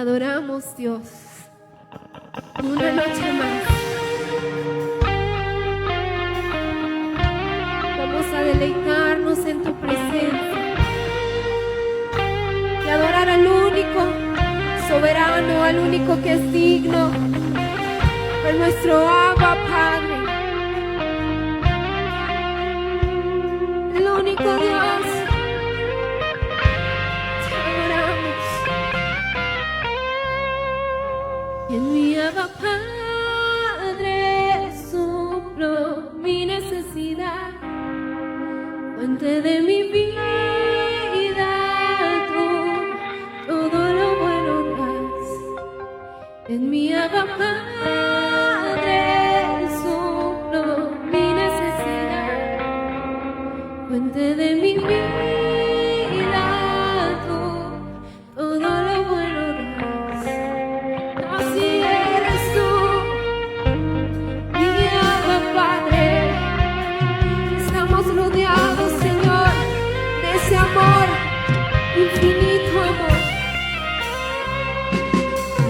adoramos, Dios, una noche más. Vamos a deleitarnos en tu presencia y adorar al único soberano, al único que es digno, a nuestro Abba Padre, el único Dios. Te adoramos. Y en mi Abba Padre suplo mi necesidad, fuente de mi vida, tú todo lo bueno das. En mi Abba Padre suplo mi necesidad, fuente de mi vida, tú todo lo bueno das. Así eres tú, mi Abba Padre. Estamos rodeados, Señor, de ese amor, infinito amor.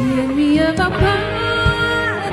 Y en mi Abba Padre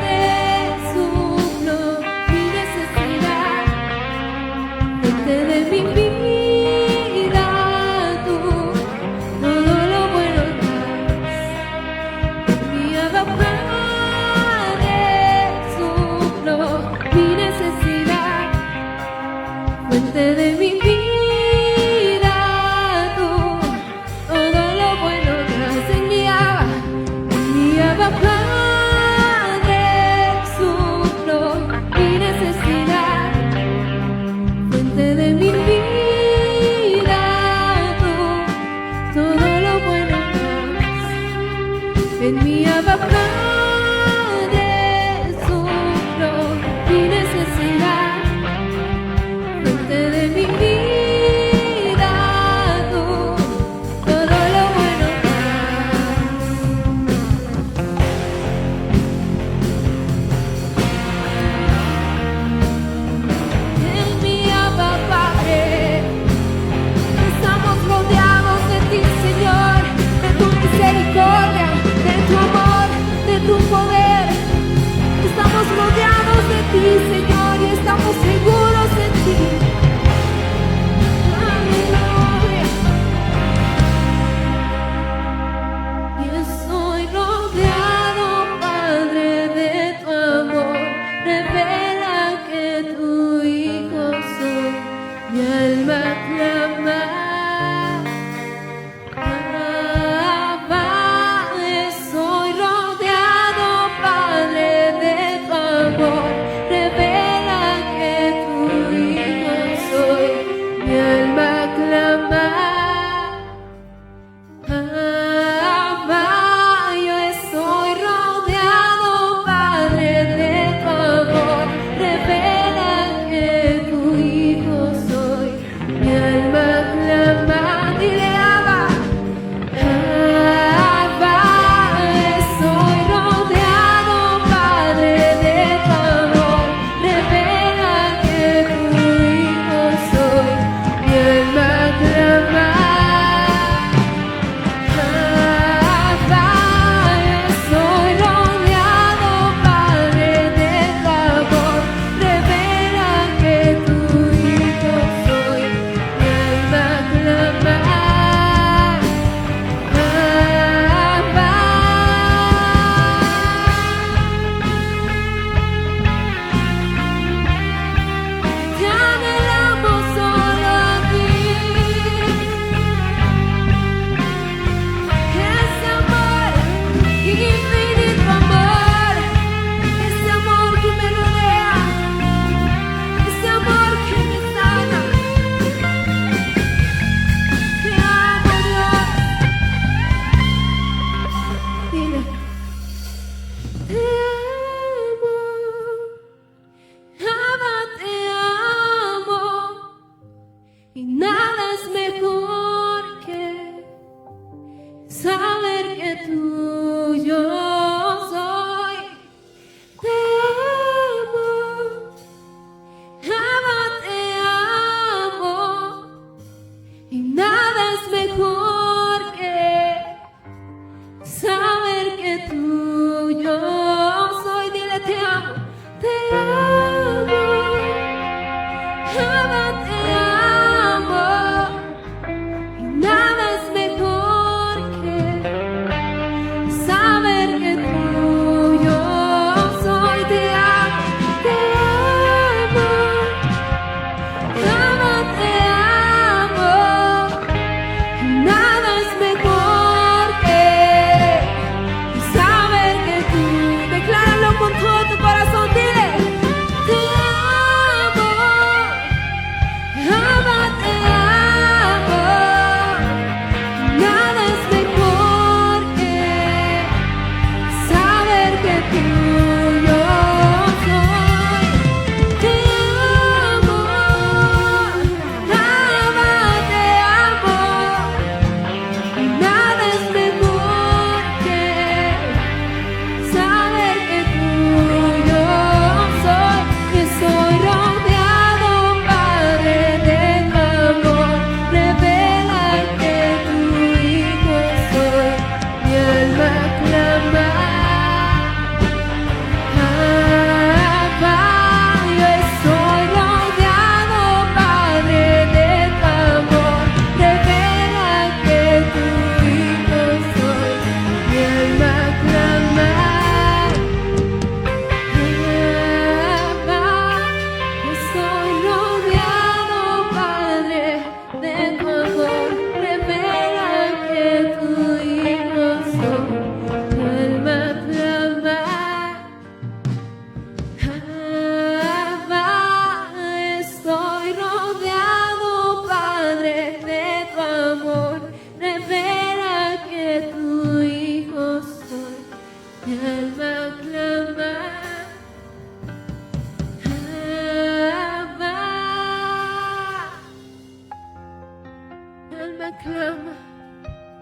clama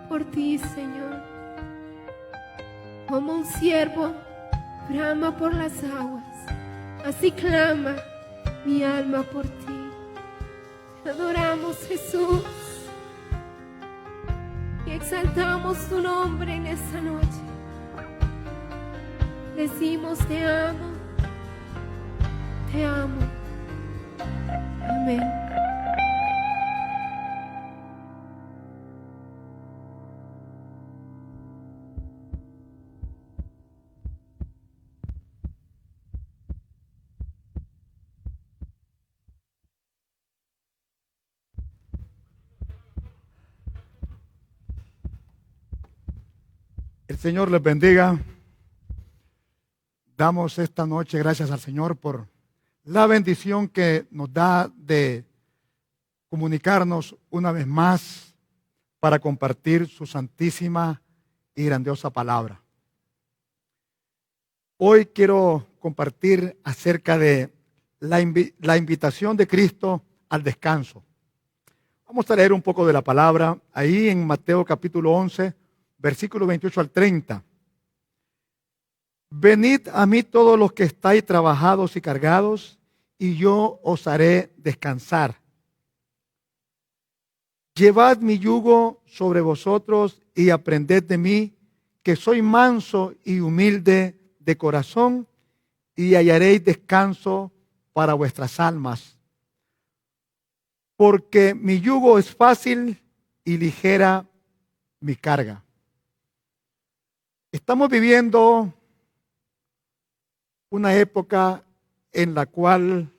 por ti, Señor. Como un siervo brama por las aguas, así clama mi alma por ti. Te adoramos, Jesús, y exaltamos tu nombre en esta noche. Decimos te amo, te amo. Amén. El Señor les bendiga. Damos esta noche gracias al Señor por la bendición que nos da de comunicarnos una vez más para compartir su santísima y grandiosa palabra. Hoy quiero compartir acerca de la invitación de Cristo al descanso. Vamos a leer un poco de la palabra ahí en Mateo capítulo 11, versículo 28 al 30. Venid a mí todos los que estáis trabajados y cargados, y yo os haré descansar. Llevad mi yugo sobre vosotros y aprended de mí, que soy manso y humilde de corazón, y hallaréis descanso para vuestras almas. Porque mi yugo es fácil y ligera mi carga. Estamos viviendo una época en la cual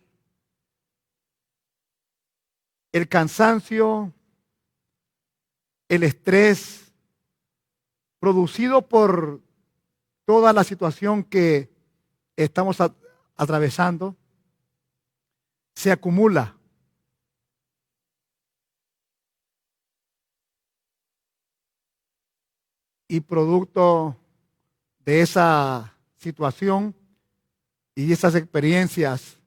el cansancio, el estrés producido por toda la situación que estamos atravesando se acumula. Y producto de esa situación y esas experiencias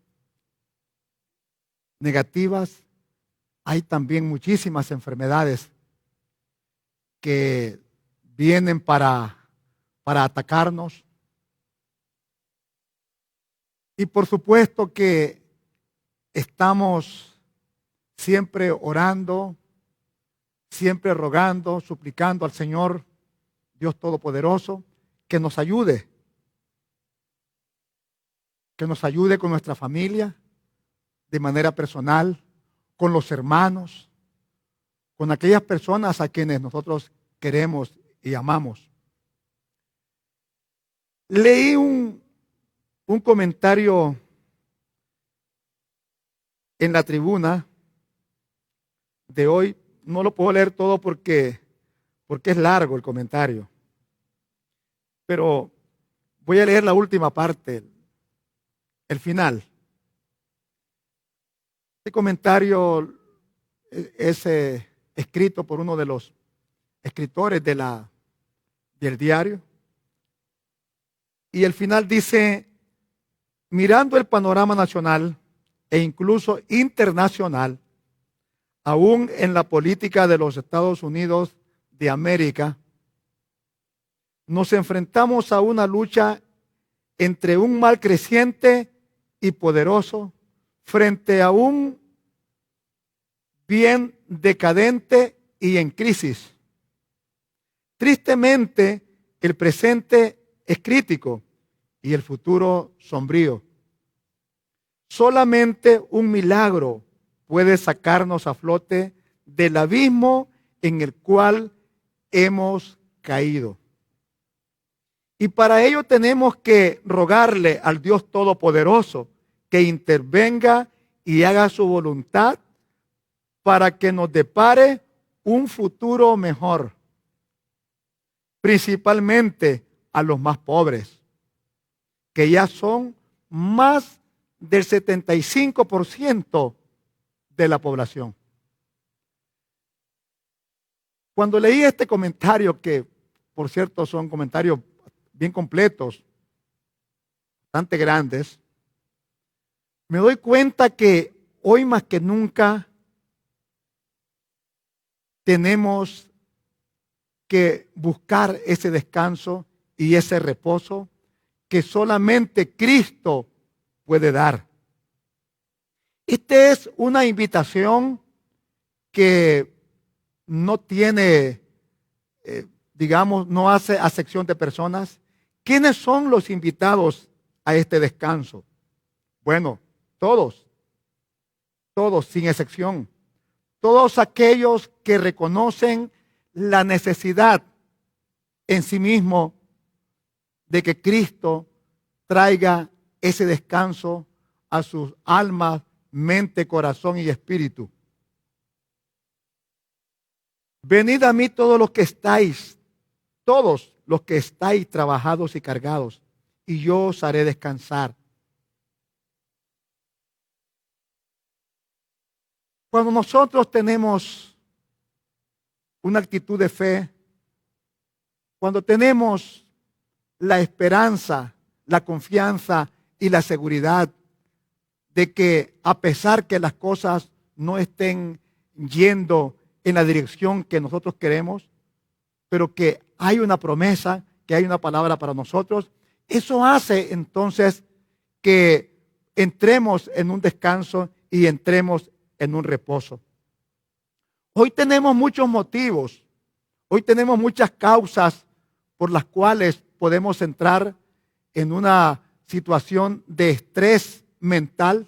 negativas, hay también muchísimas enfermedades que vienen para atacarnos. Y por supuesto que estamos siempre orando, siempre rogando, suplicando al Señor Dios Todopoderoso que nos ayude que nos ayude con nuestra familia, de manera personal, con los hermanos, con aquellas personas a quienes nosotros queremos y amamos. Leí un comentario en la tribuna de hoy. No lo puedo leer todo porque es largo el comentario. Pero voy a leer la última parte, el final. Este comentario es escrito por uno de los escritores del diario. Y el final dice: mirando el panorama nacional e incluso internacional, aún en la política de los Estados Unidos de América, nos enfrentamos a una lucha entre un mal creciente y poderoso frente a un bien decadente y en crisis. Tristemente, el presente es crítico y el futuro sombrío. Solamente un milagro puede sacarnos a flote del abismo en el cual hemos caído. Y para ello tenemos que rogarle al Dios Todopoderoso que intervenga y haga su voluntad para que nos depare un futuro mejor, principalmente a los más pobres, que ya son más del 75% de la población. Cuando leí este comentario, que por cierto son comentarios bien completos, bastante grandes, me doy cuenta que hoy más que nunca tenemos que buscar ese descanso y ese reposo que solamente Cristo puede dar. Esta es una invitación que no tiene, no hace acepción de personas. ¿Quiénes son los invitados a este descanso? Bueno, todos, sin excepción. Todos aquellos que reconocen la necesidad en sí mismo de que Cristo traiga ese descanso a sus almas, mente, corazón y espíritu. Venid a mí todos los que estáis trabajados y cargados, y yo os haré descansar. Cuando nosotros tenemos una actitud de fe, cuando tenemos la esperanza, la confianza y la seguridad de que a pesar que las cosas no estén yendo en la dirección que nosotros queremos, pero que hay una promesa, que hay una palabra para nosotros, eso hace entonces que entremos en un descanso y entremos en un reposo. Hoy tenemos muchos motivos, hoy tenemos muchas causas por las cuales podemos entrar en una situación de estrés mental,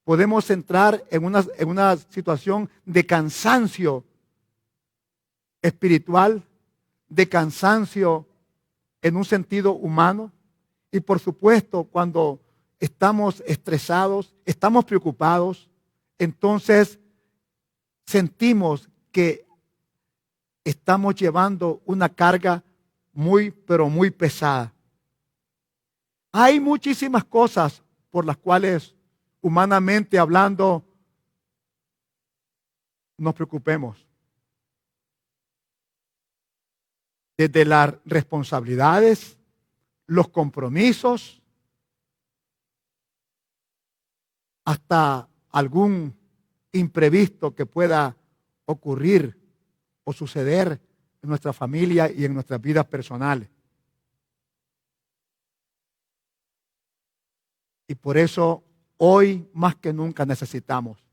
podemos entrar en una situación de cansancio espiritual, de cansancio en un sentido humano. Y por supuesto, cuando estamos estresados, estamos preocupados, entonces sentimos que estamos llevando una carga muy, pero muy pesada. Hay muchísimas cosas por las cuales, humanamente hablando, nos preocupemos. Desde las responsabilidades, los compromisos, hasta algún imprevisto que pueda ocurrir o suceder en nuestra familia y en nuestras vidas personales. Y por eso hoy más que nunca necesitamos.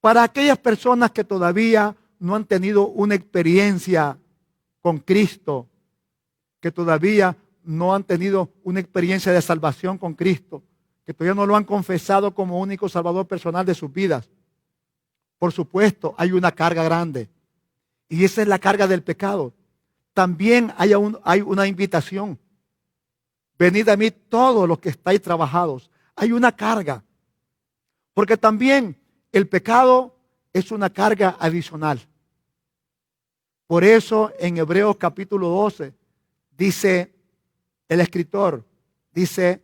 Para aquellas personas que todavía no han tenido una experiencia con Cristo, que todavía no han tenido una experiencia de salvación con Cristo, que todavía no lo han confesado como único Salvador personal de sus vidas. Por supuesto, hay una carga grande. Y esa es la carga del pecado. También hay una invitación. Venid a mí todos los que estáis trabajados. Hay una carga. Porque también el pecado es una carga adicional. Por eso en Hebreos capítulo 12 dice el escritor, dice,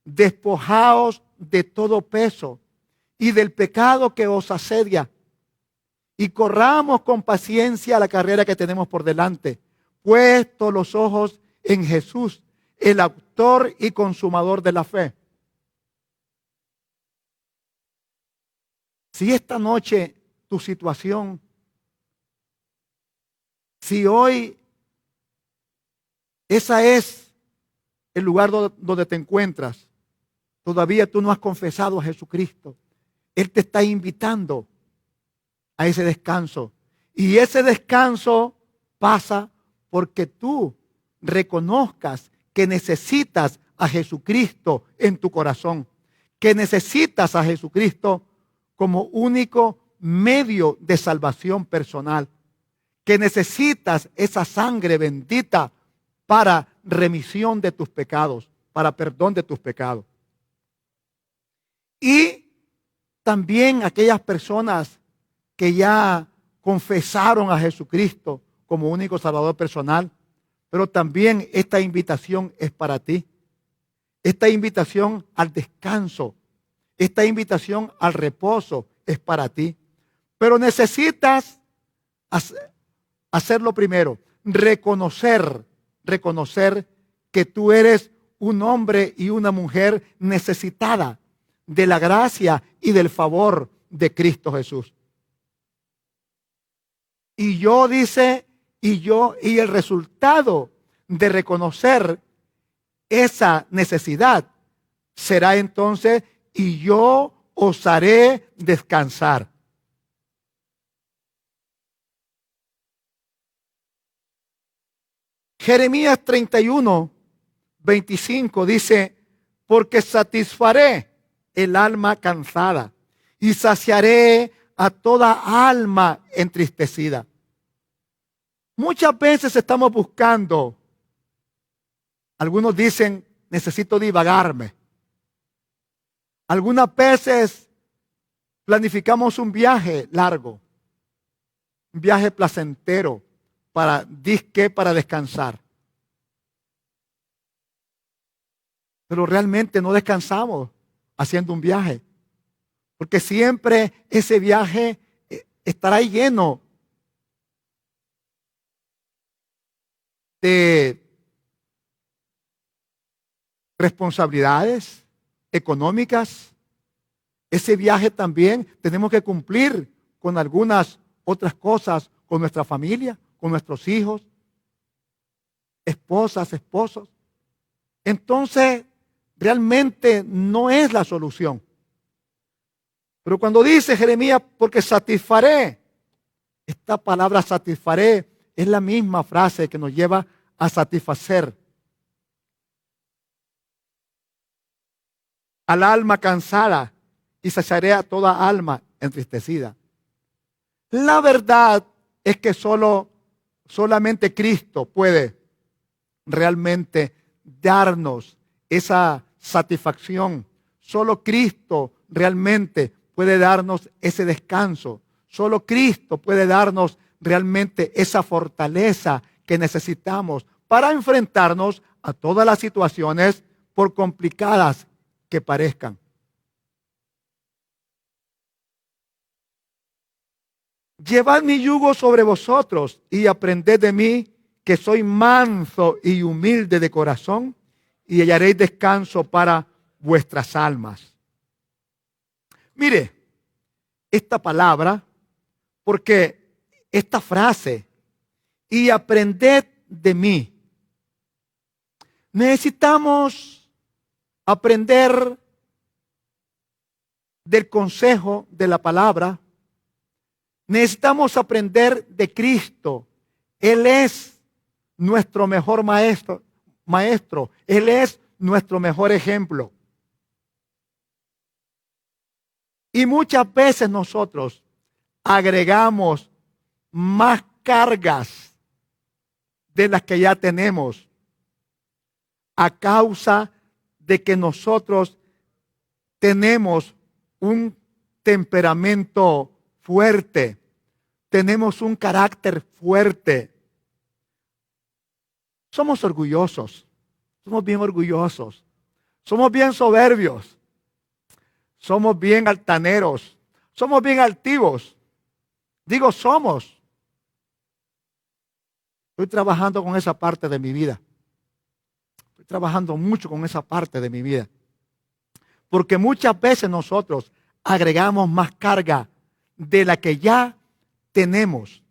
despojaos de todo peso y del pecado que os asedia y corramos con paciencia la carrera que tenemos por delante, puestos los ojos en Jesús, el autor y consumador de la fe. Si esta noche tu situación, si hoy ese es el lugar donde te encuentras, todavía tú no has confesado a Jesucristo, Él te está invitando a ese descanso. Y ese descanso pasa porque tú reconozcas que necesitas a Jesucristo en tu corazón, que necesitas a Jesucristo como único medio de salvación personal, que necesitas esa sangre bendita para remisión de tus pecados, para perdón de tus pecados. Y también aquellas personas que ya confesaron a Jesucristo como único Salvador personal, pero también esta invitación es para ti. Esta invitación al descanso, esta invitación al reposo es para ti. Pero necesitas hacerlo primero, reconocer que tú eres un hombre y una mujer necesitada de la gracia y del favor de Cristo Jesús. Y el resultado de reconocer esa necesidad será entonces, y yo os haré descansar. Jeremías 31, 25 dice, porque satisfaré el alma cansada y saciaré a toda alma entristecida. Muchas veces estamos buscando, algunos dicen, necesito divagarme. Algunas veces planificamos un viaje largo, un viaje placentero para descansar. Pero realmente no descansamos haciendo un viaje, porque siempre ese viaje estará lleno de responsabilidades económicas. Ese viaje también tenemos que cumplir con algunas otras cosas, con nuestra familia, con nuestros hijos, esposas, esposos. Entonces, realmente no es la solución. Pero cuando dice Jeremías, porque satisfaré, esta palabra satisfaré es la misma frase que nos lleva a satisfacer al alma cansada y saciaré a toda alma entristecida. La verdad es que solamente Cristo puede realmente darnos esa satisfacción. Solo Cristo realmente puede darnos ese descanso. Solo Cristo puede darnos realmente esa fortaleza que necesitamos para enfrentarnos a todas las situaciones, por complicadas que parezcan. Llevad mi yugo sobre vosotros y aprended de mí, que soy manso y humilde de corazón, y hallaréis descanso para vuestras almas. Mire, esta palabra, porque esta frase, y aprended de mí, necesitamos aprender del consejo de la palabra. Necesitamos aprender de Cristo. Él es nuestro mejor maestro, maestro. Él es nuestro mejor ejemplo. Y muchas veces nosotros agregamos más cargas de las que ya tenemos a causa de que nosotros tenemos un temperamento fuerte, tenemos un carácter fuerte. Somos orgullosos, somos bien orgullosos, somos bien soberbios, somos bien altaneros, somos bien altivos. Digo somos. Estoy trabajando con esa parte de mi vida. Estoy trabajando mucho con esa parte de mi vida. Porque muchas veces nosotros agregamos más carga de la que ya tenemos.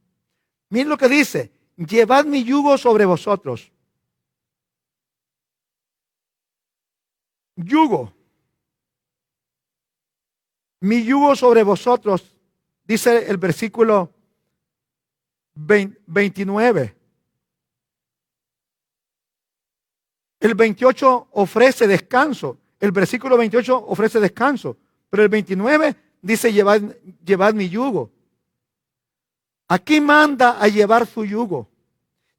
Miren lo que dice: llevad mi yugo sobre vosotros. Yugo. Mi yugo sobre vosotros, dice el versículo 29. El 28 ofrece descanso. El versículo 28 ofrece descanso. Pero el 29 dice: llevad mi yugo. Aquí manda a llevar su yugo.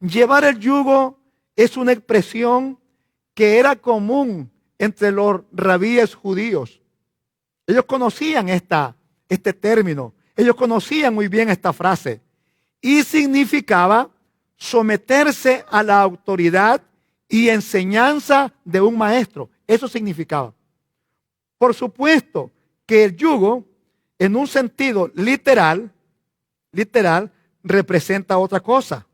Llevar el yugo es una expresión que era común entre los rabíes judíos. Ellos conocían este término. Ellos conocían muy bien esta frase. Y significaba someterse a la autoridad y enseñanza de un maestro. Eso significaba. Por supuesto que el yugo, en un sentido literal, representa otra cosa.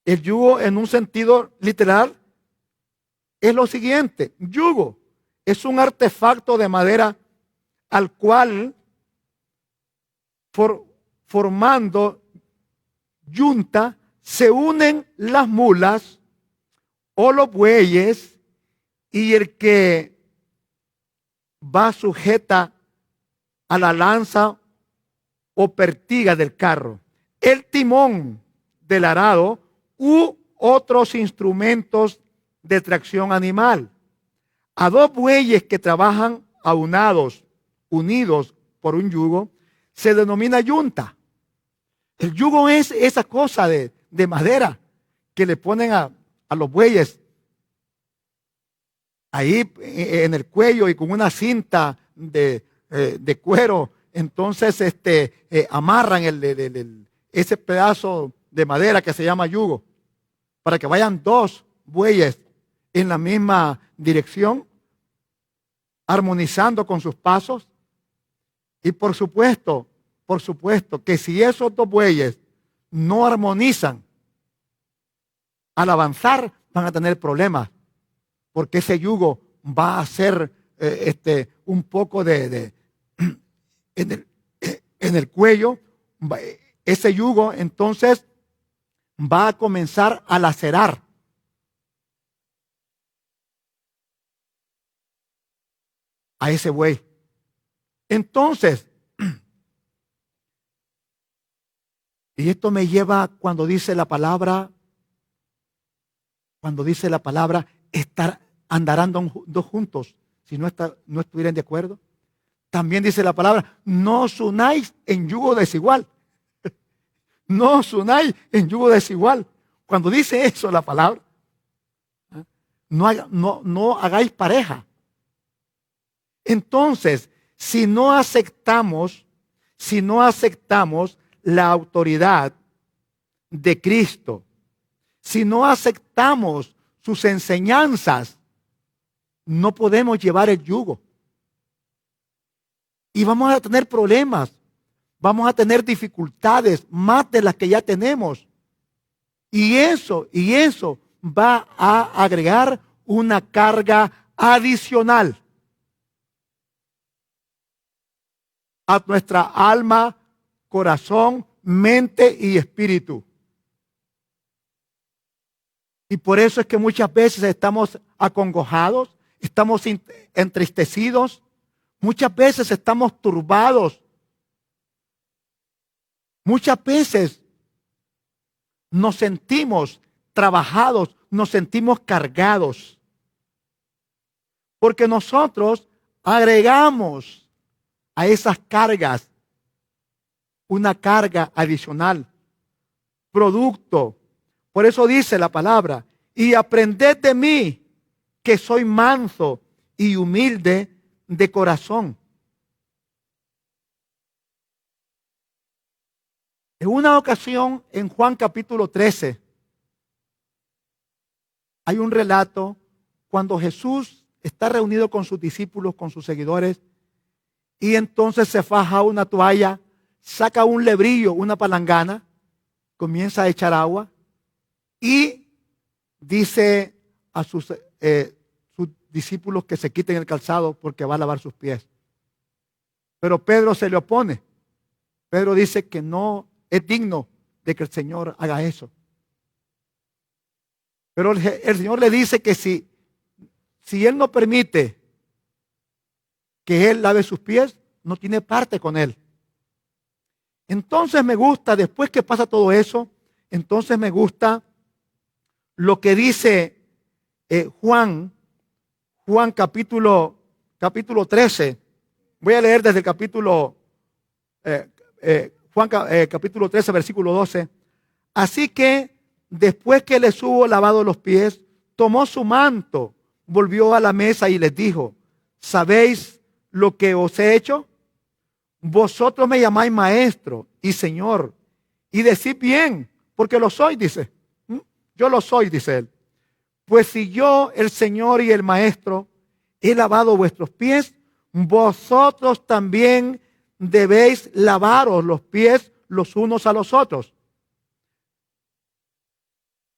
El yugo, en un sentido literal, es lo siguiente: yugo es un artefacto de madera al cual, formando yunta, se unen las mulas o los bueyes, y el que va sujeta a la lanza o pertiga del carro, el timón del arado u otros instrumentos de tracción animal. A dos bueyes que trabajan unidos por un yugo, se denomina yunta. El yugo es esa cosa de madera que le ponen a los bueyes ahí en el cuello y con una cinta de cuero. Entonces amarran ese pedazo de madera que se llama yugo para que vayan dos bueyes en la misma dirección, armonizando con sus pasos. Y por supuesto que si esos dos bueyes no armonizan, al avanzar van a tener problemas, porque ese yugo va a ser un poco en el cuello. Ese yugo entonces va a comenzar a lacerar. A ese buey. Entonces, y esto me lleva cuando dice la palabra, andarán dos juntos, si no estuvieran de acuerdo. También dice la palabra: no os unáis en yugo desigual. No os unáis en yugo desigual. Cuando dice eso la palabra, no hagáis pareja. Entonces, si no aceptamos la autoridad de Cristo, si no aceptamos sus enseñanzas, no podemos llevar el yugo. Y vamos a tener problemas, vamos a tener dificultades más de las que ya tenemos. Y eso va a agregar una carga adicional a nuestra alma, corazón, mente y espíritu. Y por eso es que muchas veces estamos acongojados, estamos entristecidos, muchas veces estamos turbados, muchas veces nos sentimos trabajados nos sentimos cargados. Porque nosotros agregamos a esas cargas una carga adicional, producto. Por eso dice la palabra, y aprended de mí, que soy manso y humilde de corazón. En una ocasión, en Juan capítulo 13, hay un relato cuando Jesús está reunido con sus discípulos, con sus seguidores, y entonces se faja una toalla, saca un lebrillo, una palangana, comienza a echar agua y dice a sus discípulos que se quiten el calzado porque va a lavar sus pies. Pero Pedro se le opone. Pedro dice que no es digno de que el Señor haga eso. Pero el Señor le dice que si Él no permite que Él lave sus pies, no tiene parte con Él. Entonces me gusta, después que pasa todo eso, entonces me gusta lo que dice Juan capítulo 13. Voy a leer desde el capítulo capítulo 13, versículo 12. Así que después que les hubo lavado los pies, tomó su manto, volvió a la mesa y les dijo, ¿sabéis lo que os he hecho? Vosotros me llamáis maestro y señor, y decid bien, porque lo soy, dice. Yo lo soy, dice él. Pues si yo, el Señor y el Maestro, he lavado vuestros pies, vosotros también debéis lavaros los pies los unos a los otros.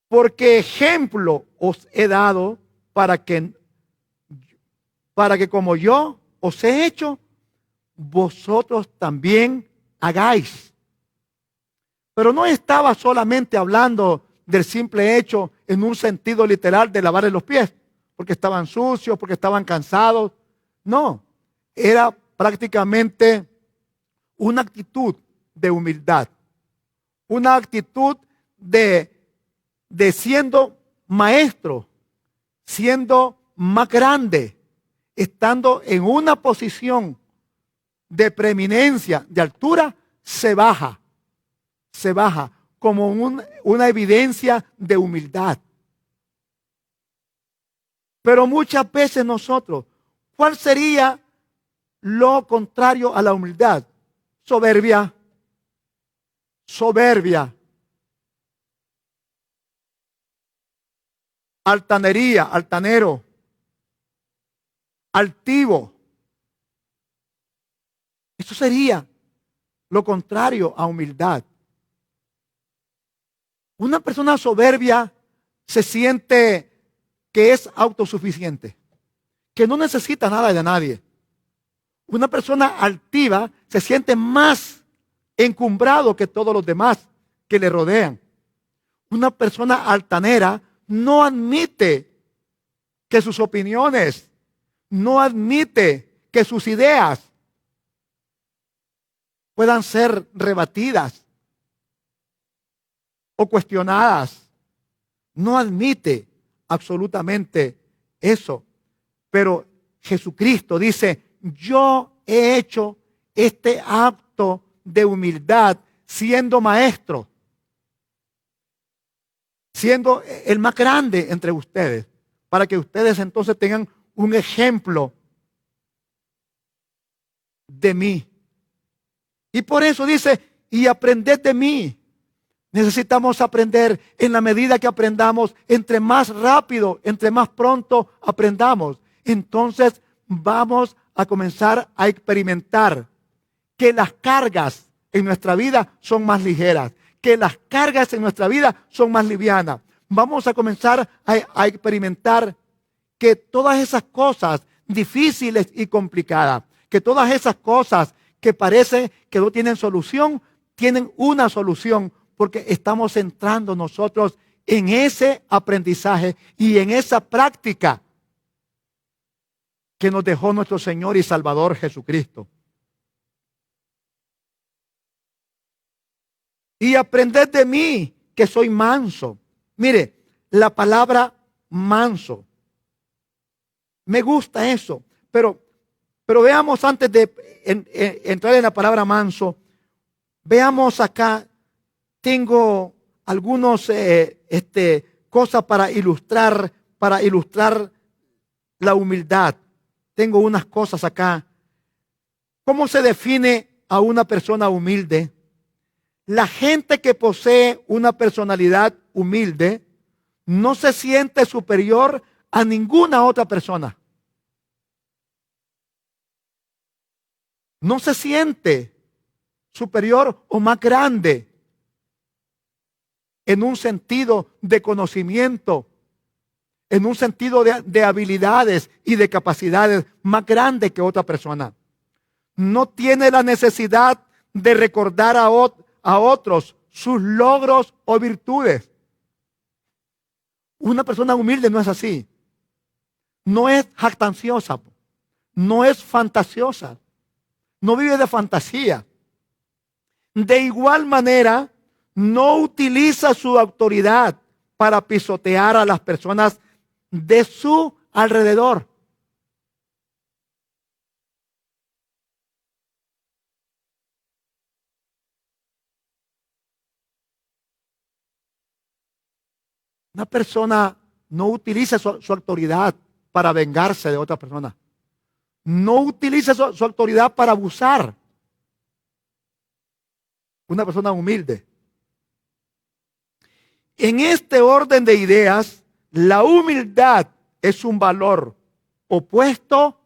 Porque ejemplo os he dado para que como yo os he hecho, vosotros también hagáis. Pero no estaba solamente hablando del simple hecho en un sentido literal de lavarle los pies, porque estaban sucios, porque estaban cansados. No, era prácticamente una actitud de humildad, una actitud de siendo maestro, siendo más grande, estando en una posición de preeminencia, de altura, se baja como una evidencia de humildad. Pero muchas veces nosotros, ¿cuál sería lo contrario a la humildad? Soberbia. Altanería, altanero. Altivo. Eso sería lo contrario a humildad. Una persona soberbia se siente que es autosuficiente, que no necesita nada de nadie. Una persona altiva se siente más encumbrado que todos los demás que le rodean. Una persona altanera no admite que sus opiniones, no admite que sus ideas puedan ser rebatidas o cuestionadas. No admite absolutamente eso. Pero Jesucristo dice, yo he hecho este acto de humildad siendo maestro, siendo el más grande entre ustedes, para que ustedes entonces tengan un ejemplo de mí. Y por eso dice, y aprended de mí. Necesitamos aprender. En la medida que aprendamos, entre más rápido, entre más pronto aprendamos, entonces vamos a comenzar a experimentar que las cargas en nuestra vida son más ligeras, que las cargas en nuestra vida son más livianas. Vamos a comenzar a experimentar que todas esas cosas difíciles y complicadas, que todas esas cosas que parece que no tienen solución, tienen una solución, porque estamos entrando nosotros en ese aprendizaje y en esa práctica que nos dejó nuestro Señor y Salvador Jesucristo. Y aprended de mí, que soy manso. Mire, la palabra manso. Me gusta eso, pero veamos antes de entrar en la palabra manso, veamos acá, tengo algunos cosas para ilustrar la humildad. Tengo unas cosas acá. ¿Cómo se define a una persona humilde? La gente que posee una personalidad humilde no se siente superior a ninguna otra persona. No se siente superior o más grande en un sentido de conocimiento, en un sentido de habilidades y de capacidades más grande que otra persona. No tiene la necesidad de recordar a otros sus logros o virtudes. Una persona humilde no es así. No es jactanciosa, no es fantasiosa, no vive de fantasía. De igual manera, no utiliza su autoridad para pisotear a las personas de su alrededor. Una persona no utiliza su autoridad para vengarse de otra persona. No utiliza su autoridad para abusar. Una persona humilde. En este orden de ideas, la humildad es un valor opuesto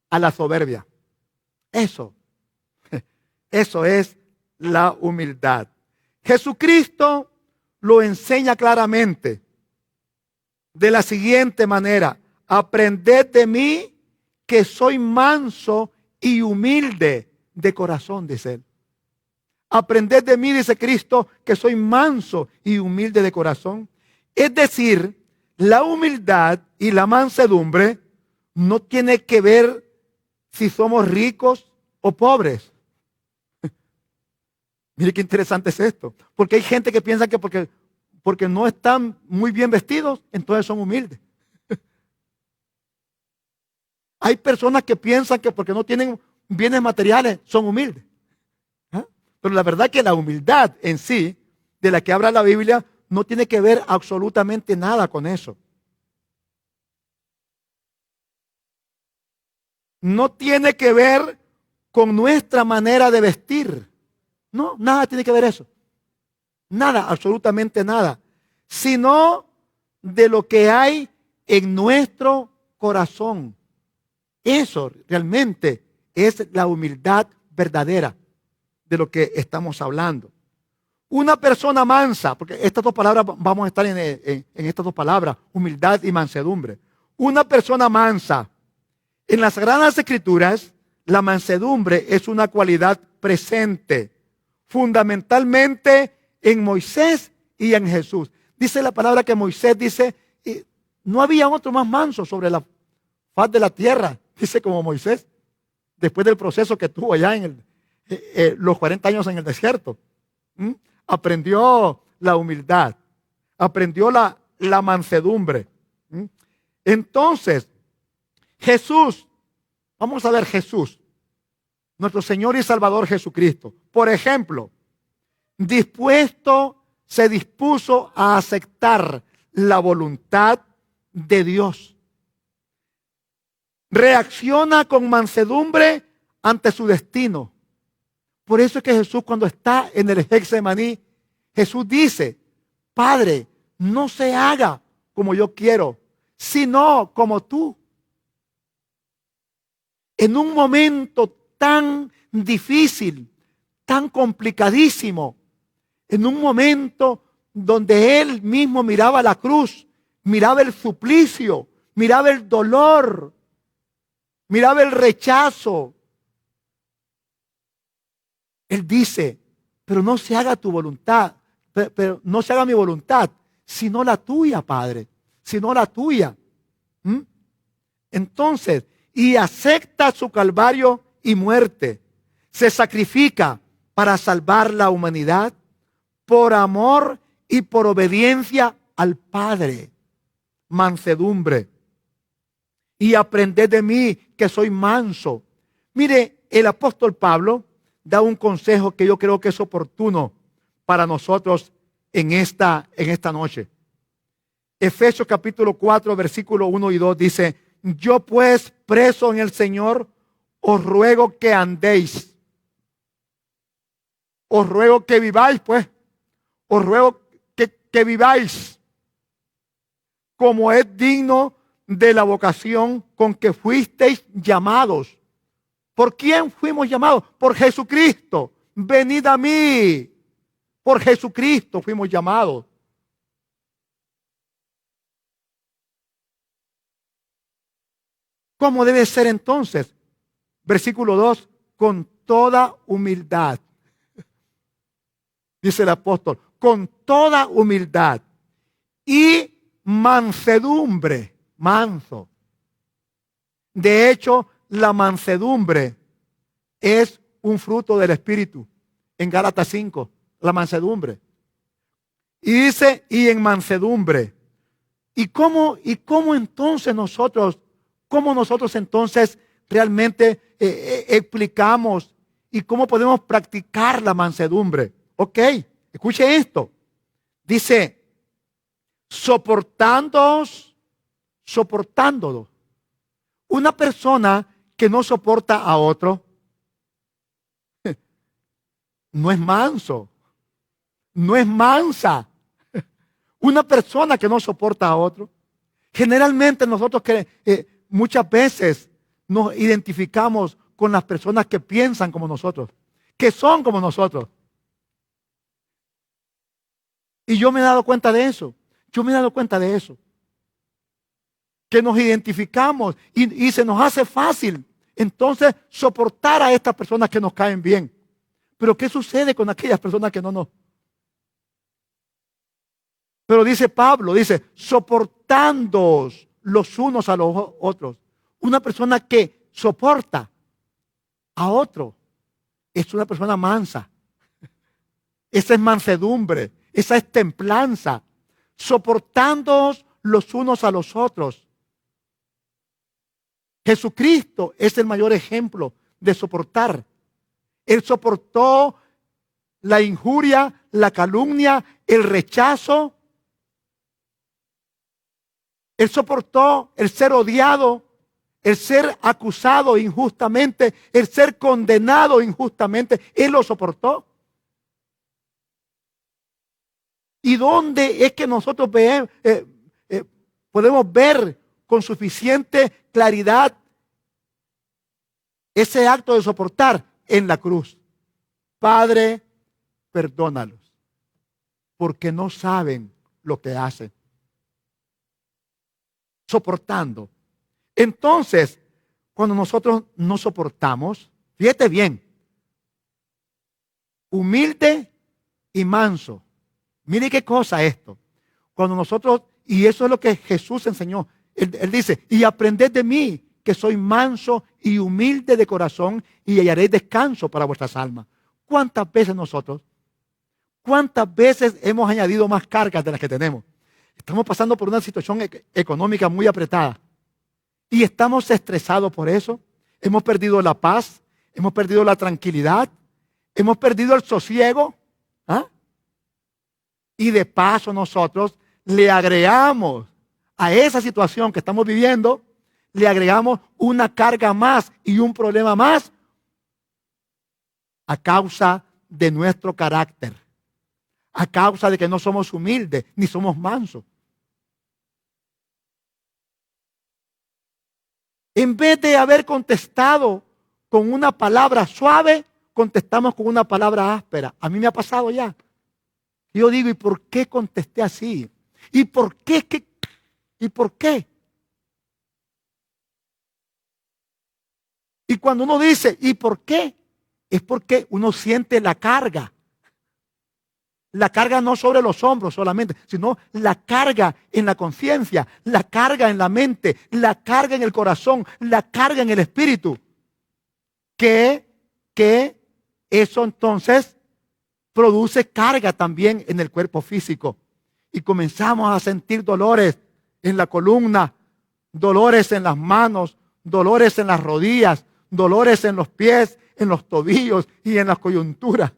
a la soberbia. Eso es la humildad. Jesucristo lo enseña claramente de la siguiente manera: aprended de mí que soy manso y humilde de corazón, dice él. Aprended de mí, dice Cristo, que soy manso y humilde de corazón. Es decir, la humildad y la mansedumbre no tiene que ver si somos ricos o pobres. Mire qué interesante es esto. Porque hay gente que piensa que porque no están muy bien vestidos, entonces son humildes. Hay personas que piensan que porque no tienen bienes materiales, son humildes. Pero la verdad que la humildad en sí, de la que habla la Biblia, no tiene que ver absolutamente nada con eso. No tiene que ver con nuestra manera de vestir. No, nada tiene que ver eso. Nada, absolutamente nada. Sino de lo que hay en nuestro corazón. Eso realmente es la humildad verdadera de lo que estamos hablando. Una persona mansa, porque estas dos palabras, vamos a estar en estas dos palabras, humildad y mansedumbre. Una persona mansa. En las Sagradas Escrituras, la mansedumbre es una cualidad presente, fundamentalmente en Moisés y en Jesús. Dice la palabra que Moisés dice, no había otro más manso sobre la faz de la tierra, dice como Moisés, después del proceso que tuvo allá en los 40 años en el desierto. Aprendió la humildad, aprendió la mansedumbre. Entonces, Jesús, vamos a ver Jesús, nuestro Señor y Salvador Jesucristo, por ejemplo, se dispuso a aceptar la voluntad de Dios. Reacciona con mansedumbre ante su destino. Por eso es que Jesús, cuando está en el Getsemaní, Jesús dice: Padre, no se haga como yo quiero, sino como tú. En un momento tan difícil, tan complicadísimo, en un momento donde Él mismo miraba la cruz, miraba el suplicio, miraba el dolor, miraba el rechazo, Él dice: pero no se haga tu voluntad, pero no se haga mi voluntad, sino la tuya, Padre, sino la tuya. Entonces, y acepta su calvario y muerte. Se sacrifica para salvar la humanidad por amor y por obediencia al Padre. Mansedumbre. Y aprended de mí, que soy manso. Mire, el apóstol Pablo da un consejo que yo creo que es oportuno para nosotros en esta noche. Efesios capítulo 4, versículo 1 y 2 dice: yo pues, preso en el Señor, os ruego que andéis. Os ruego que viváis, pues. Os ruego que viváis como es digno de la vocación con que fuisteis llamados. ¿Por quién fuimos llamados? Por Jesucristo. Venid a mí. Por Jesucristo fuimos llamados. ¿Cómo debe ser entonces? Versículo 2, con toda humildad. Dice el apóstol, con toda humildad y mansedumbre, manso. De hecho, la mansedumbre es un fruto del Espíritu. En Gálatas 5, la mansedumbre. Y dice, y en mansedumbre. ¿Y cómo entonces nosotros entonces realmente explicamos y cómo podemos practicar la mansedumbre? Ok, escuche esto. Dice, soportándolos. Una persona que no soporta a otro no es manso, no es mansa. Una persona que no soporta a otro. Generalmente nosotros muchas veces nos identificamos con las personas que piensan como nosotros, que son como nosotros. Y yo me he dado cuenta de eso. Que nos identificamos y se nos hace fácil entonces soportar a estas personas que nos caen bien. Pero ¿qué sucede con aquellas personas que no nos? Pero dice Pablo, soportándoos los unos a los otros. Una persona que soporta a otro es una persona mansa. Esa es mansedumbre, esa es templanza. Soportándoos los unos a los otros. Jesucristo es el mayor ejemplo de soportar. Él soportó la injuria, la calumnia, el rechazo. Él soportó el ser odiado, el ser acusado injustamente, el ser condenado injustamente. Él lo soportó. ¿Y dónde es que nosotros podemos ver con suficiente claridad ese acto de soportar? En la cruz. Padre, perdónalos, porque no saben lo que hacen. Soportando. Entonces, cuando nosotros no soportamos, fíjate bien, humilde y manso. Mire qué cosa esto. Cuando nosotros, y eso es lo que Jesús enseñó, él dice, y aprended de mí, que soy manso y humilde de corazón, y hallaréis descanso para vuestras almas. ¿Cuántas veces hemos añadido más cargas de las que tenemos? Estamos pasando por una situación económica muy apretada y estamos estresados por eso. Hemos perdido la paz, hemos perdido la tranquilidad, hemos perdido el sosiego. Y de paso nosotros le agregamos a esa situación que estamos viviendo, le agregamos una carga más y un problema más a causa de nuestro carácter, a causa de que no somos humildes ni somos mansos. En vez de haber contestado con una palabra suave, contestamos con una palabra áspera. A mí me ha pasado ya. Yo digo, ¿y por qué contesté así? ¿Y por qué? ¿Y por qué? Y cuando uno dice, ¿y por qué? Es porque uno siente la carga. La carga no sobre los hombros solamente, sino la carga en la conciencia, la carga en la mente, la carga en el corazón, la carga en el espíritu. Que eso entonces produce carga también en el cuerpo físico. y comenzamos a sentir dolores en la columna, dolores en las manos, dolores en las rodillas, dolores en los pies, en los tobillos y en las coyunturas.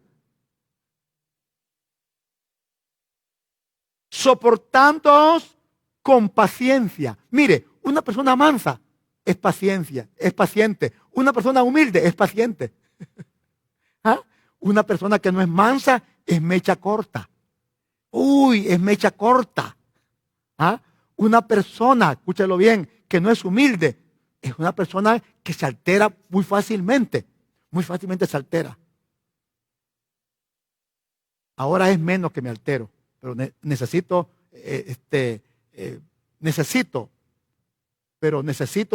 Soportándoos con paciencia. Mire, una persona mansa es paciente. Una persona humilde es paciente. ¿Ah? Una persona que no es mansa es mecha corta. Uy, es mecha corta. ¿Ah? Una persona, escúchalo bien, que no es humilde, es una persona que se altera muy fácilmente se altera. Ahora es menos que me altero, pero necesito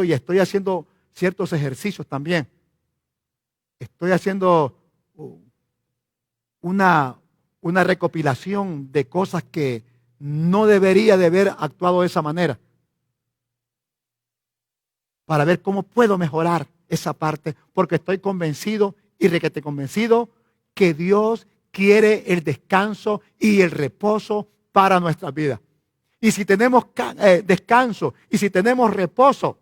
y estoy haciendo ciertos ejercicios también. Estoy haciendo una recopilación de cosas que no debería de haber actuado de esa manera, para ver cómo puedo mejorar esa parte, porque estoy convencido y requete convencido que Dios quiere el descanso y el reposo para nuestras vidas. Y si tenemos descanso y si tenemos reposo,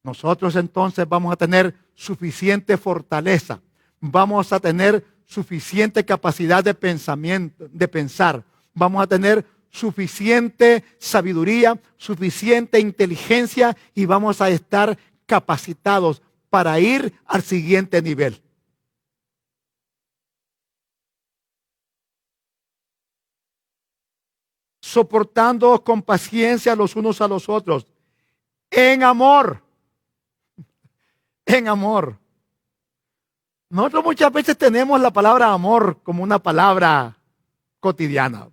nosotros entonces vamos a tener suficiente fortaleza, vamos a tener suficiente capacidad de pensamiento, de pensar, vamos a tener suficiente sabiduría, suficiente inteligencia y vamos a estar capacitados para ir al siguiente nivel. Soportándoos con paciencia los unos a los otros, en amor. En amor. Nosotros muchas veces tenemos la palabra amor como una palabra cotidiana,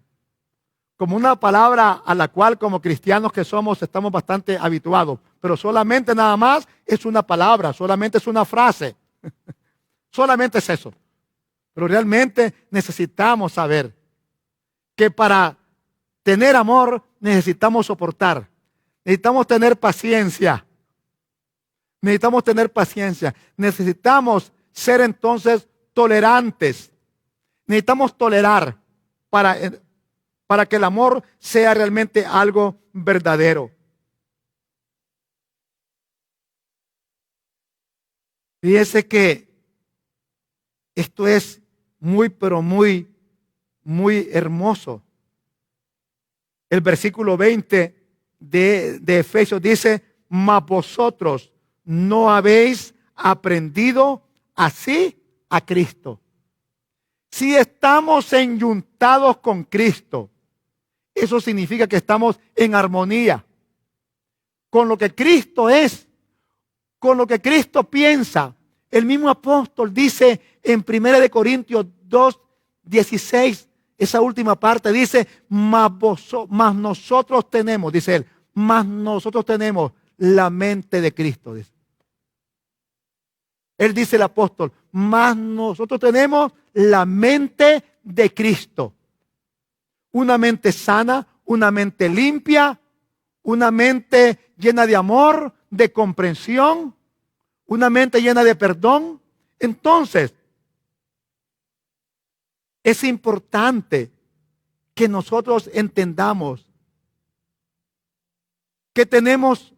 como una palabra a la cual como cristianos que somos estamos bastante habituados, pero solamente nada más es una palabra, solamente es una frase, solamente es eso. Pero realmente necesitamos saber que para tener amor necesitamos soportar, necesitamos tener paciencia, necesitamos ser entonces tolerantes, necesitamos tolerar para que el amor sea realmente algo verdadero. Fíjese que esto es pero muy hermoso. El versículo 20 de Efesios dice: mas vosotros no habéis aprendido así a Cristo. Si estamos enyuntados con Cristo, eso significa que estamos en armonía con lo que Cristo es, con lo que Cristo piensa. El mismo apóstol dice en 1 Corintios 2:16, esa última parte dice: mas nosotros tenemos, dice él, mas nosotros tenemos la mente de Cristo, dice. Él dice, el apóstol, mas nosotros tenemos la mente de Cristo. Una mente sana, una mente limpia, una mente llena de amor, de comprensión, una mente llena de perdón. Entonces, es importante que nosotros entendamos que tenemos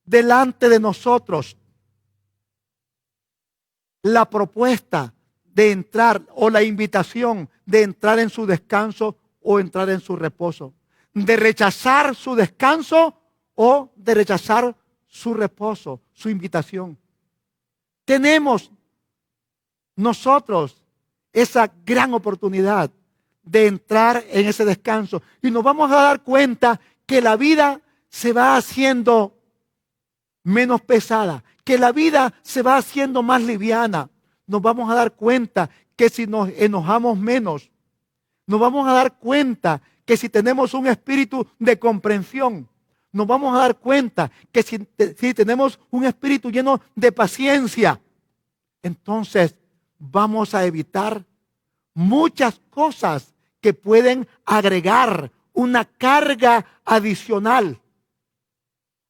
delante de nosotros la propuesta de entrar o la invitación de entrar en su descanso o entrar en su reposo, de rechazar su descanso o de rechazar su reposo, su invitación. Tenemos nosotros esa gran oportunidad de entrar en ese descanso y nos vamos a dar cuenta que la vida se va haciendo menos pesada, que la vida se va haciendo más liviana. Nos vamos a dar cuenta que si nos enojamos menos, nos vamos a dar cuenta que si tenemos un espíritu de comprensión, nos vamos a dar cuenta que si tenemos un espíritu lleno de paciencia, entonces vamos a evitar muchas cosas que pueden agregar una carga adicional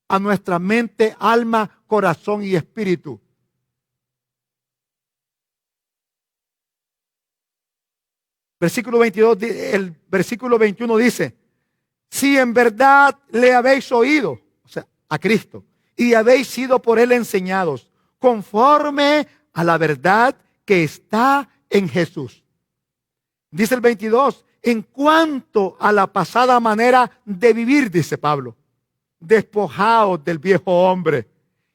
a nuestra mente, alma, corazón y espíritu. . Versículo 22, el versículo 21 dice, si en verdad le habéis oído, o sea, a Cristo, y habéis sido por él enseñados, conforme a la verdad que está en Jesús. Dice el 22, en cuanto a la pasada manera de vivir, dice Pablo, despojaos del viejo hombre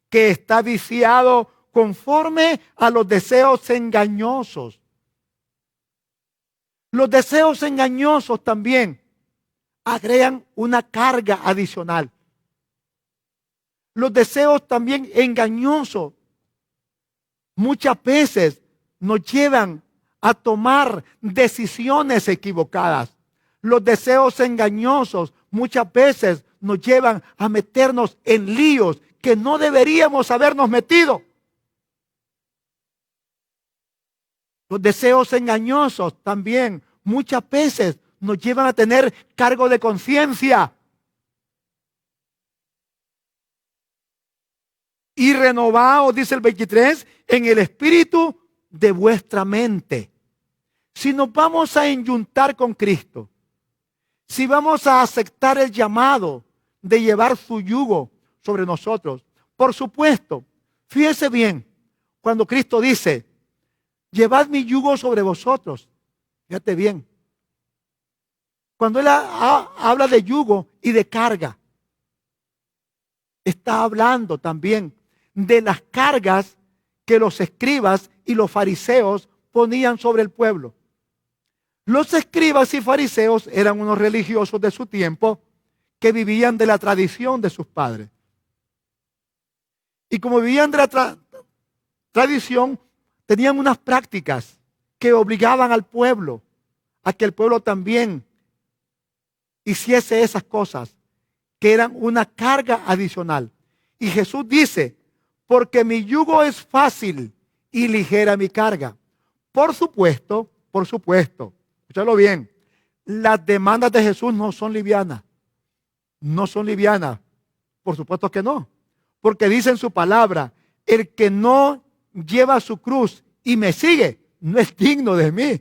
que está viciado conforme a los deseos engañosos. Los deseos engañosos también agregan una carga adicional. Los deseos también engañosos muchas veces nos llevan a tomar decisiones equivocadas. Los deseos engañosos muchas veces nos llevan a meternos en líos que no deberíamos habernos metido. Los deseos engañosos también muchas veces nos llevan a tener cargo de conciencia. Y renovaos, dice el 23, en el espíritu de vuestra mente. Si nos vamos a enyuntar con Cristo, si vamos a aceptar el llamado de llevar su yugo sobre nosotros, por supuesto, fíjese bien, cuando Cristo dice, llevad mi yugo sobre vosotros, fíjate bien, cuando Él habla de yugo y de carga, está hablando también de las cargas que los escribas y los fariseos ponían sobre el pueblo. Los escribas y fariseos eran unos religiosos de su tiempo que vivían de la tradición de sus padres. Y como vivían de la tradición, tenían unas prácticas que obligaban al pueblo a que el pueblo también hiciese esas cosas, que eran una carga adicional. Y Jesús dice, porque mi yugo es fácil y ligera mi carga. Por supuesto, escúchalo bien, las demandas de Jesús no son livianas. No son livianas. Por supuesto que no. Porque dice en su palabra, el que no lleva su cruz y me sigue, no es digno de mí.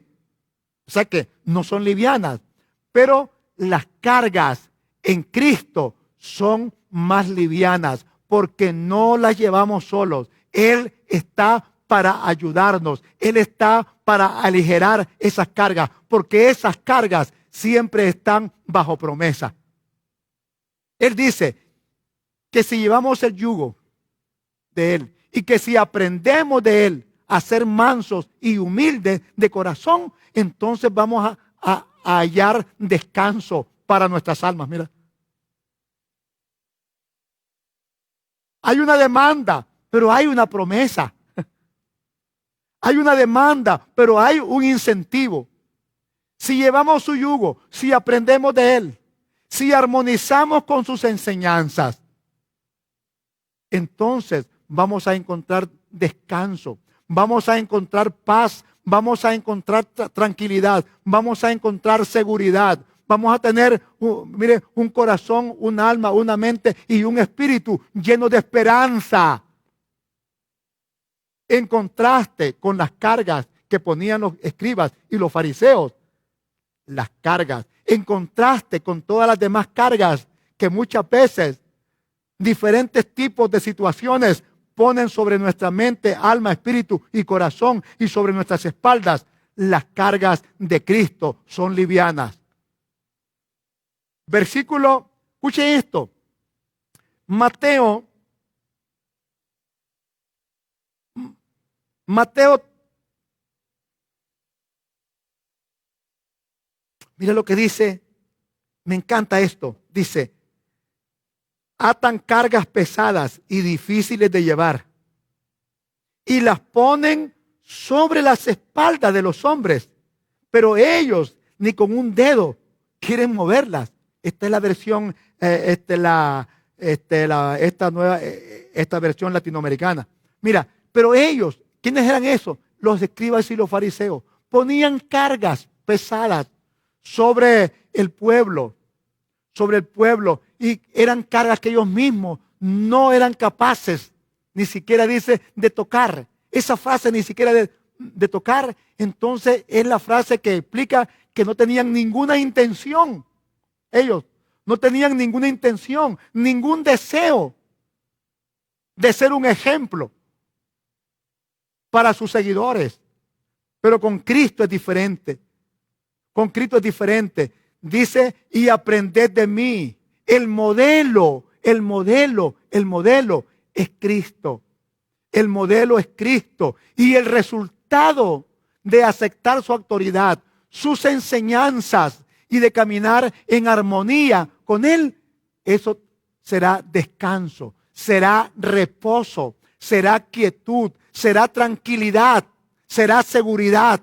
O sea que no son livianas. Pero las cargas en Cristo son más livianas porque no las llevamos solos. Él está para ayudarnos. Él está para aligerar esas cargas, porque esas cargas siempre están bajo promesa. Él dice que si llevamos el yugo de Él y que si aprendemos de Él a ser mansos y humildes de corazón, entonces vamos a hallar descanso para nuestras almas. Mira. Hay una demanda, pero hay una promesa. Hay una demanda, pero hay un incentivo. Si llevamos su yugo, si aprendemos de Él, si armonizamos con sus enseñanzas, entonces vamos a encontrar descanso, vamos a encontrar paz, vamos a encontrar tranquilidad, vamos a encontrar seguridad. Vamos a tener, un corazón, un alma, una mente y un espíritu lleno de esperanza. En contraste con las cargas que ponían los escribas y los fariseos, las cargas, en contraste con todas las demás cargas que muchas veces diferentes tipos de situaciones ponen sobre nuestra mente, alma, espíritu y corazón y sobre nuestras espaldas, las cargas de Cristo son livianas. Versículo, escuchen esto, Mateo, mira lo que dice, me encanta esto, dice, atan cargas pesadas y difíciles de llevar y las ponen sobre las espaldas de los hombres, pero ellos ni con un dedo quieren moverlas. Esta es la versión, esta versión latinoamericana. Mira, pero ellos, ¿quiénes eran esos? Los escribas y los fariseos. Ponían cargas pesadas sobre el pueblo, y eran cargas que ellos mismos no eran capaces, ni siquiera dice de tocar. Esa frase ni siquiera de tocar, entonces es la frase que explica que no tenían ninguna intención. Ellos no tenían ninguna intención, ningún deseo de ser un ejemplo para sus seguidores. Pero con Cristo es diferente. Con Cristo es diferente. Dice, y aprended de mí. El modelo es Cristo. El modelo es Cristo. Y el resultado de aceptar su autoridad, sus enseñanzas y de caminar en armonía con Él, eso será descanso, será reposo, será quietud, será tranquilidad, será seguridad.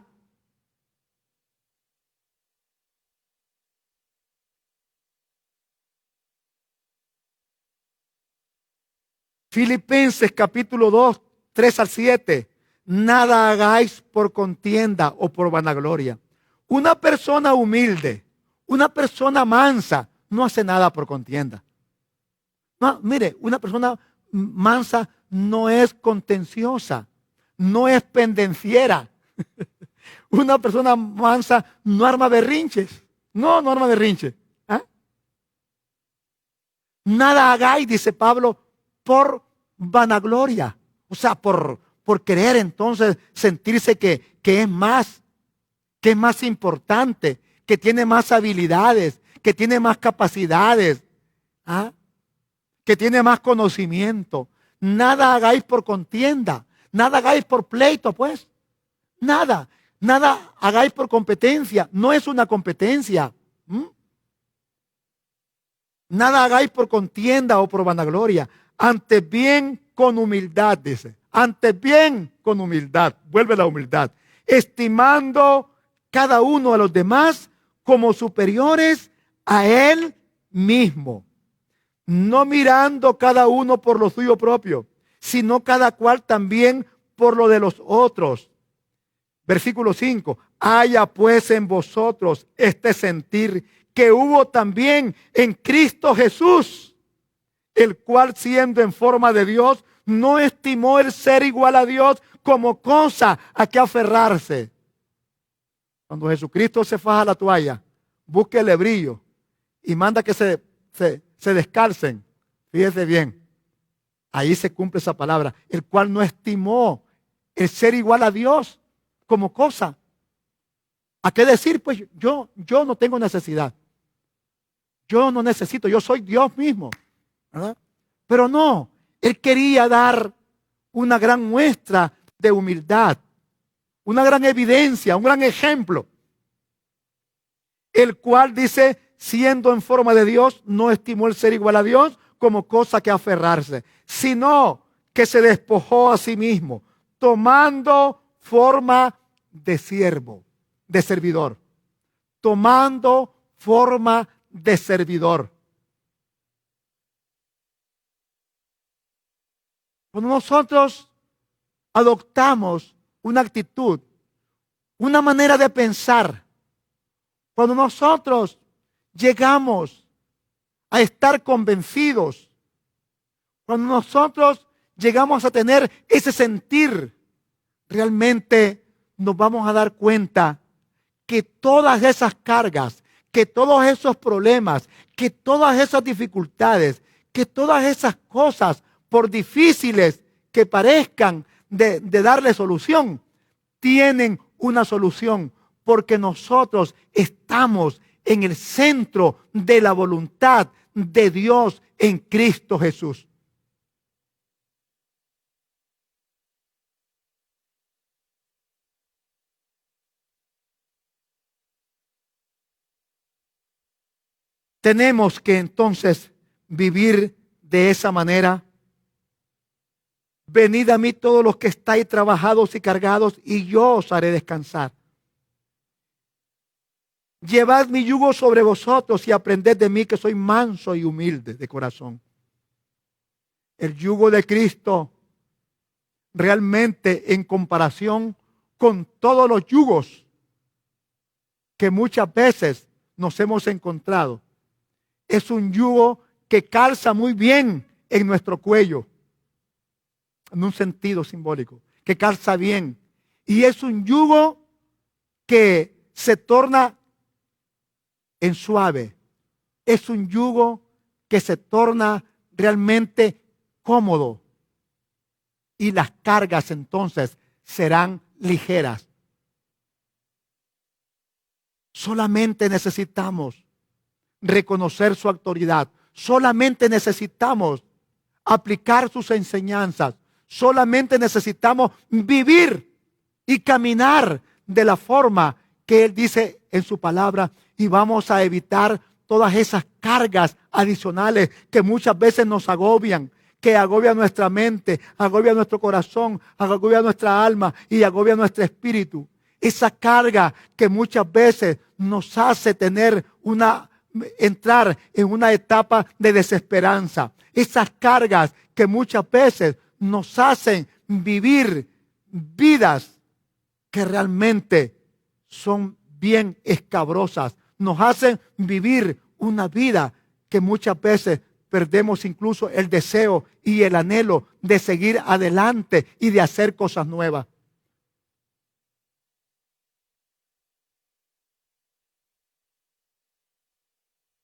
Filipenses capítulo 2, 3 al 7. Nada hagáis por contienda o por vanagloria. Una persona humilde, una persona mansa, no hace nada por contienda. No, mire, una persona mansa no es contenciosa, no es pendenciera. Una persona mansa no arma berrinches. No arma berrinches. ¿Ah? Nada hagáis, dice Pablo, por vanagloria. O sea, por querer entonces sentirse que es más importante, que tiene más habilidades, que tiene más capacidades, ¿ah? Que tiene más conocimiento. Nada hagáis por contienda, nada hagáis por pleito, pues. Nada hagáis por competencia, no es una competencia. Nada hagáis por contienda o por vanagloria, antes bien con humildad, dice. Antes bien con humildad, vuelve la humildad, estimando cada uno a los demás como superiores a él mismo, no mirando cada uno por lo suyo propio, sino cada cual también por lo de los otros. Versículo 5, haya pues en vosotros este sentir que hubo también en Cristo Jesús, el cual siendo en forma de Dios, no estimó el ser igual a Dios como cosa a que aferrarse. Cuando Jesucristo se faja la toalla, busque el hebrillo y manda que se descalcen. Fíjese bien, ahí se cumple esa palabra, el cual no estimó el ser igual a Dios como cosa. ¿A qué decir? Pues yo no tengo necesidad. Yo no necesito, yo soy Dios mismo, ¿verdad? Pero no, Él quería dar una gran muestra de humildad, una gran evidencia, un gran ejemplo, el cual dice, siendo en forma de Dios, no estimó el ser igual a Dios como cosa que aferrarse, sino que se despojó a sí mismo, tomando forma de siervo, de servidor, tomando forma de servidor. Cuando nosotros adoptamos una actitud, una manera de pensar, cuando nosotros llegamos a estar convencidos, cuando nosotros llegamos a tener ese sentir, realmente nos vamos a dar cuenta que todas esas cargas, que todos esos problemas, que todas esas dificultades, que todas esas cosas, por difíciles que parezcan de darle solución, tienen una solución, porque nosotros estamos en el centro de la voluntad de Dios en Cristo Jesús. Tenemos que entonces vivir de esa manera. Venid a mí todos los que estáis trabajados y cargados, y yo os haré descansar. Llevad mi yugo sobre vosotros y aprended de mí, que soy manso y humilde de corazón. El yugo de Cristo, realmente en comparación con todos los yugos que muchas veces nos hemos encontrado, es un yugo que calza muy bien en nuestro cuello, en un sentido simbólico, que calza bien Y es un yugo que se torna en suave. Es un yugo que se torna realmente cómodo. Y las cargas entonces serán ligeras. Solamente necesitamos reconocer su autoridad. Solamente necesitamos aplicar sus enseñanzas. Solamente necesitamos vivir y caminar de la forma que Él dice en su palabra. Y vamos a evitar todas esas cargas adicionales que muchas veces nos agobian, que agobian nuestra mente, agobian nuestro corazón, agobian nuestra alma y agobian nuestro espíritu. Esa carga que muchas veces nos hace entrar en una etapa de desesperanza. Esas cargas que muchas veces nos hacen vivir vidas que realmente son bien escabrosas. Nos hacen vivir una vida que muchas veces perdemos incluso el deseo y el anhelo de seguir adelante y de hacer cosas nuevas.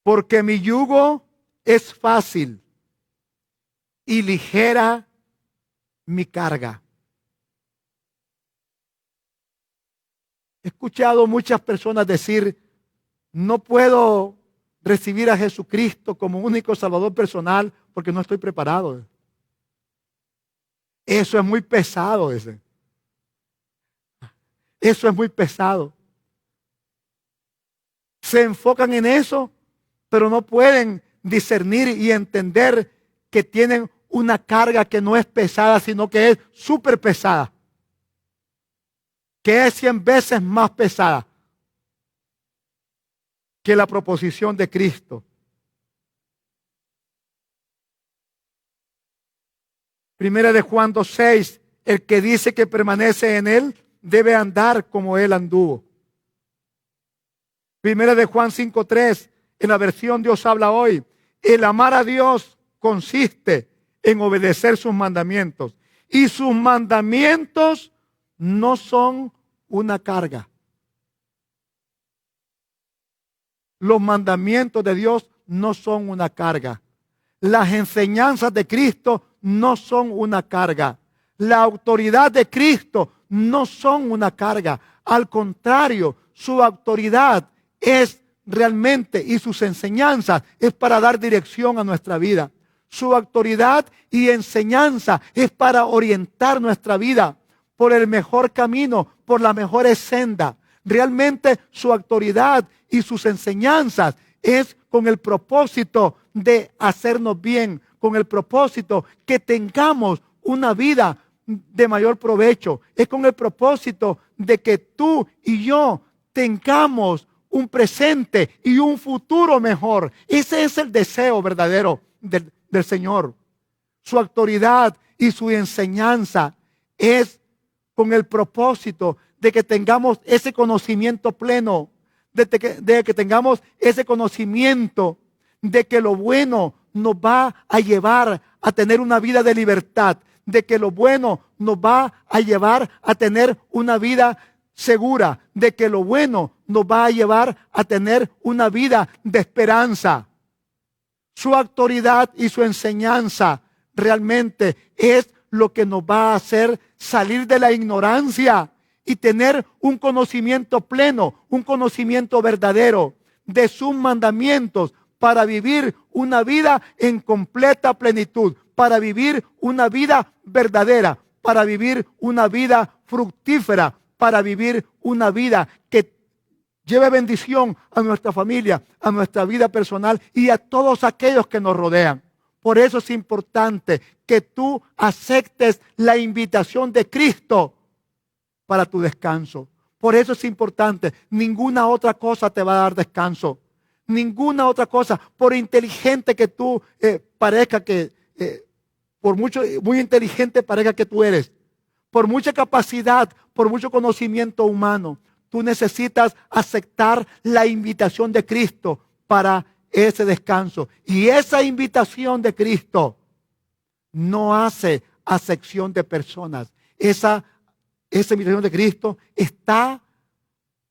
Porque mi yugo es fácil y ligera mi carga. He escuchado muchas personas decir, no puedo recibir a Jesucristo como único Salvador personal porque no estoy preparado. Eso es muy pesado. Eso es muy pesado. Se enfocan en eso, pero no pueden discernir y entender que tienen una carga que no es pesada, sino que es súper pesada. Que es 100 veces más pesada que la proposición de Cristo. Primera de Juan 2:6, el que dice que permanece en Él debe andar como Él anduvo. Primera de Juan 5:3, en la versión Dios habla hoy, el amar a Dios consiste en obedecer sus mandamientos. Y sus mandamientos no son una carga. Los mandamientos de Dios no son una carga. Las enseñanzas de Cristo no son una carga. La autoridad de Cristo no son una carga. Al contrario, su autoridad es realmente, y sus enseñanzas es para dar dirección a nuestra vida. Su autoridad y enseñanza es para orientar nuestra vida por el mejor camino, por la mejor senda. Realmente su autoridad y sus enseñanzas es con el propósito de hacernos bien, con el propósito que tengamos una vida de mayor provecho. Es con el propósito de que tú y yo tengamos un presente y un futuro mejor. Ese es el deseo verdadero del Señor. Su autoridad y su enseñanza es con el propósito de que tengamos ese conocimiento pleno, de que tengamos ese conocimiento de que lo bueno nos va a llevar a tener una vida de libertad, de que lo bueno nos va a llevar a tener una vida segura, de que lo bueno nos va a llevar a tener una vida de esperanza. Su autoridad y su enseñanza realmente es lo que nos va a hacer salir de la ignorancia y tener un conocimiento pleno, un conocimiento verdadero de sus mandamientos para vivir una vida en completa plenitud, para vivir una vida verdadera, para vivir una vida fructífera, para vivir una vida que lleve bendición a nuestra familia, a nuestra vida personal y a todos aquellos que nos rodean. Por eso es importante que tú aceptes la invitación de Cristo para tu descanso. Por eso es importante. Ninguna otra cosa te va a dar descanso. Ninguna otra cosa. Por inteligente que tú parezca que, muy inteligente parezca que tú eres. Por mucha capacidad, por mucho conocimiento humano, tú necesitas aceptar la invitación de Cristo para ese descanso. Y esa invitación de Cristo no hace acepción de personas. Esa esa invitación de Cristo está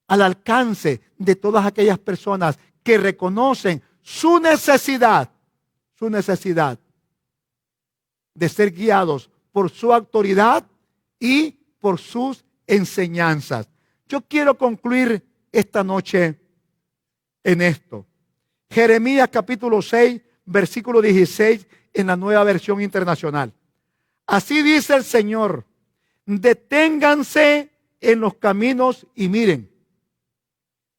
al alcance de todas aquellas personas que reconocen su necesidad de ser guiados por su autoridad y por sus enseñanzas. Yo quiero concluir esta noche en esto. Jeremías capítulo 6, versículo 16 en la Nueva Versión Internacional. Así dice el Señor: deténganse en los caminos y miren.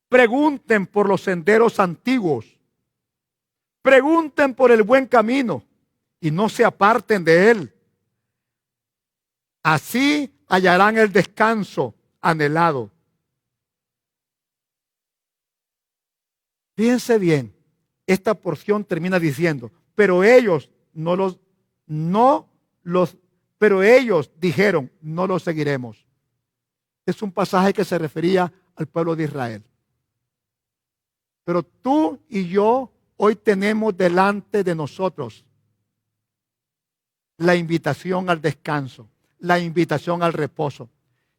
Pregunten por los senderos antiguos. Pregunten por el buen camino y no se aparten de él. Así hallarán el descanso anhelado. Fíjense bien, esta porción termina diciendo, pero ellos dijeron, no los seguiremos. Es un pasaje que se refería al pueblo de Israel. Pero tú y yo hoy tenemos delante de nosotros la invitación al descanso, la invitación al reposo.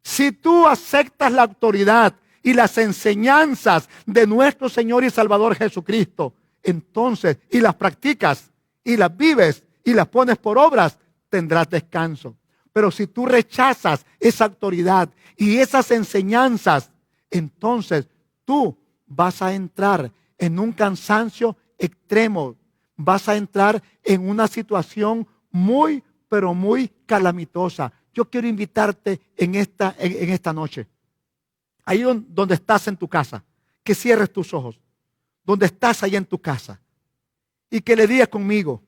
Si tú aceptas la autoridad y las enseñanzas de nuestro Señor y Salvador Jesucristo, entonces, y las practicas, y las vives, y las pones por obras, tendrás descanso. Pero si tú rechazas esa autoridad y esas enseñanzas, entonces tú vas a entrar en un cansancio extremo. Vas a entrar en una situación muy, pero muy calamitosa. Yo quiero invitarte en esta noche. Ahí donde estás en tu casa, que cierres tus ojos. Donde estás ahí en tu casa. Y que le digas conmigo,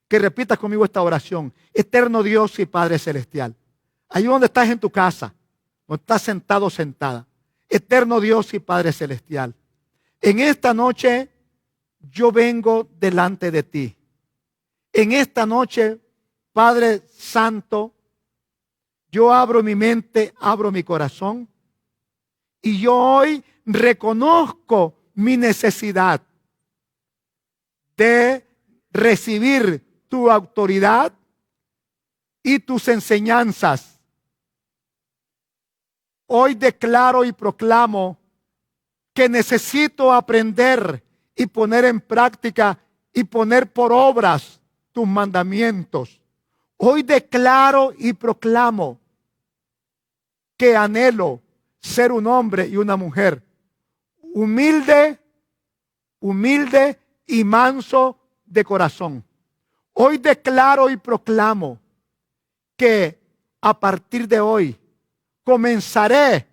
que repitas conmigo esta oración. Eterno Dios y Padre Celestial. Ahí donde estás en tu casa, donde estás sentado o sentada. Eterno Dios y Padre Celestial. En esta noche yo vengo delante de ti. En esta noche, Padre Santo, yo abro mi mente, abro mi corazón. Y yo hoy reconozco mi necesidad de recibir tu autoridad y tus enseñanzas. Hoy declaro y proclamo que necesito aprender y poner en práctica y poner por obras tus mandamientos. Hoy declaro y proclamo que anhelo ser un hombre y una mujer humilde y manso de corazón. Hoy declaro y proclamo que a partir de hoy comenzaré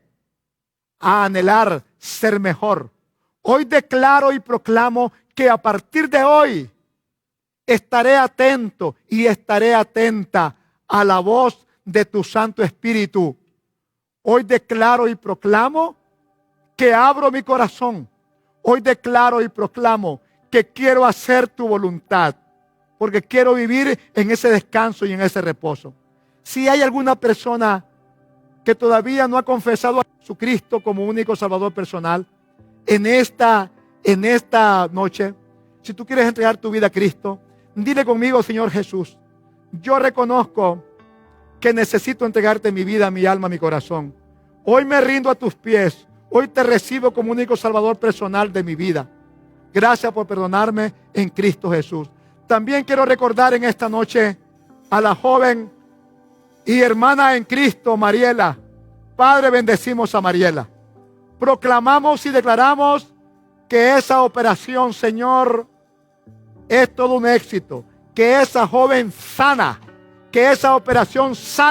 a anhelar ser mejor. Hoy declaro y proclamo que a partir de hoy estaré atento y estaré atenta a la voz de tu Santo Espíritu. Hoy declaro y proclamo que abro mi corazón. Hoy declaro y proclamo que quiero hacer tu voluntad, porque quiero vivir en ese descanso y en ese reposo. Si hay alguna persona que todavía no ha confesado a Jesucristo como único Salvador personal, en esta noche, si tú quieres entregar tu vida a Cristo, dile conmigo: Señor Jesús, yo reconozco que necesito entregarte mi vida, mi alma, mi corazón. Hoy me rindo a tus pies. Hoy te recibo como único Salvador personal de mi vida. Gracias por perdonarme en Cristo Jesús. También quiero recordar en esta noche a la joven y hermana en Cristo, Mariela. Padre, bendecimos a Mariela. Proclamamos y declaramos que esa operación, Señor, es todo un éxito. Que esa joven sana, que esa operación sana